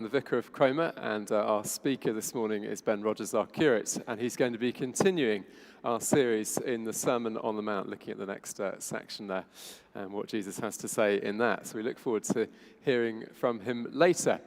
The Vicar of Cromer, and our speaker this morning is Ben Rogers, our curate, and he's going to be continuing our series in the Sermon on the Mount, looking at the next section there and what Jesus has to say in that. So we look forward to hearing from him later.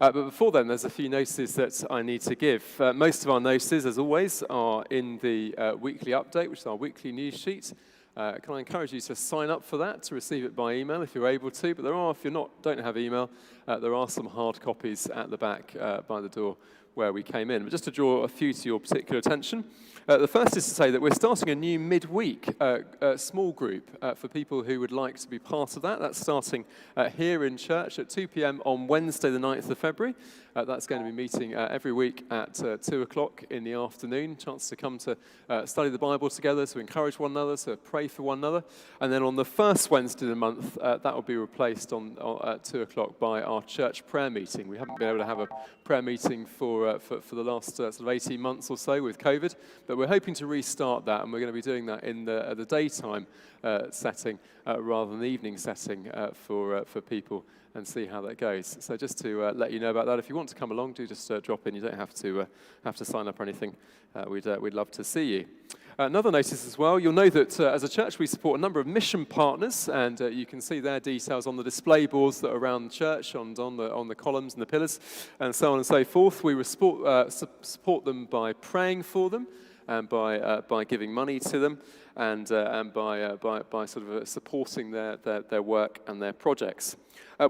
But before then, there's a few notices that I need to give. Most of our notices, as always, are in the weekly update, which is our weekly news sheet. Can I encourage you to sign up for that, to receive it by email if you're able to? But there are, if you don't have email, there are some hard copies at the back by the door where we came in. But just to draw a few to your particular attention, the first is to say that we're starting a new midweek small group for people who would like to be part of that. That's starting here in church at 2 p.m. on Wednesday the 9th of February. That's going to be meeting every week at 2 o'clock in the afternoon. Chance to come to study the Bible together, to encourage one another, to pray for one another. And then on the first Wednesday of the month, that will be replaced at 2 o'clock by our church prayer meeting. We haven't been able to have a prayer meeting for the last sort of 18 months or so with COVID, but we're hoping to restart that, and we're going to be doing that in the daytime setting rather than the evening setting for people, and see how that goes. So just to let you know about that, if you want to come along, do just drop in. You don't have to sign up or anything. We'd love to see you. Another notice as well, you'll know that as a church we support a number of mission partners, and you can see their details on the display boards that are around the church, on the columns and the pillars, and so on and so forth. We support them by praying for them, and by giving money to them, and by sort of supporting their work and their projects.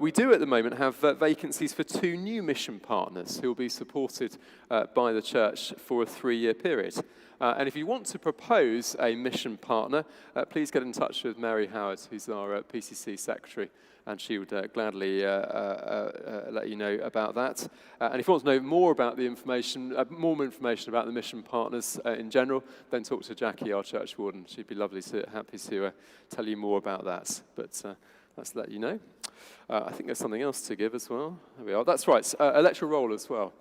We do at the moment have vacancies for 2 new mission partners who will be supported by the church for a 3-year period. And if you want to propose a mission partner, please get in touch with Mary Howard, who's our PCC secretary, and she would gladly let you know about that. And if you want to know more about more information about the mission partners in general, then talk to Jackie, our church warden. She'd be happy to tell you more about that. But let's let you know. I think there's something else to give as well. There we are. That's right. Electoral roll as well.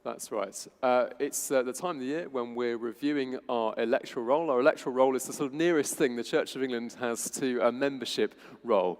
That's right. It's the time of the year when we're reviewing our electoral roll. Our electoral roll is the sort of nearest thing the Church of England has to a membership roll.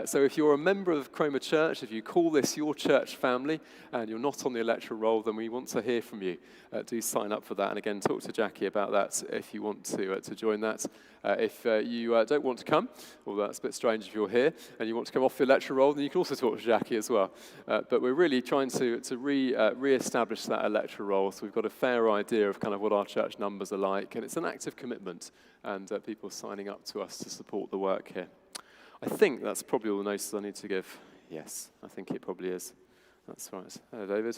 So if you're a member of Cromer Church, if you call this your church family and you're not on the electoral roll, then we want to hear from you. Do sign up for that. And again, talk to Jackie about that if you want to join that. If you don't want to come, although that's a bit strange if you're here, and you want to come off the electoral roll, then you can also talk to Jackie as well. But we're really trying to re-establish that electoral roll, so we've got a fair idea of kind of what our church numbers are like, and it's an active commitment, and people signing up to us to support the work here. I think that's probably all the notices I need to give. Yes, I think it probably is. That's right. Hello, David.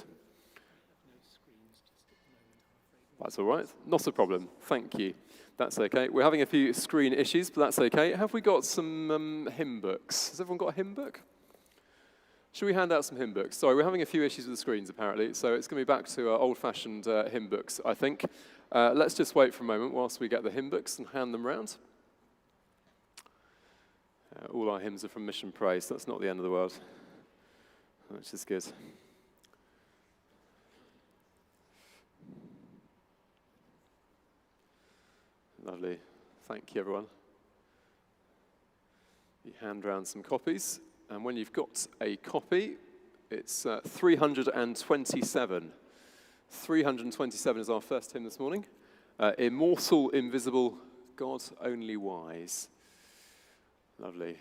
That's all right. Not a problem. Thank you. That's okay. We're having a few screen issues, but that's okay. Have we got some hymn books? Has everyone got a hymn book? Should we hand out some hymn books? Sorry, we're having a few issues with the screens, apparently, so it's going to be back to our old-fashioned hymn books, I think. Let's just wait for a moment whilst we get the hymn books and hand them round. All our hymns are from Mission Praise. That's not the end of the world, which is good. Lovely. Thank you, everyone. You hand round some copies. And when you've got a copy, it's 327. 327 is our first hymn this morning. Immortal, invisible, God only wise. Lovely.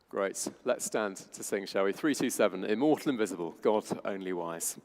Great. Let's stand to sing, shall we? 327, Immortal, invisible, God only wise.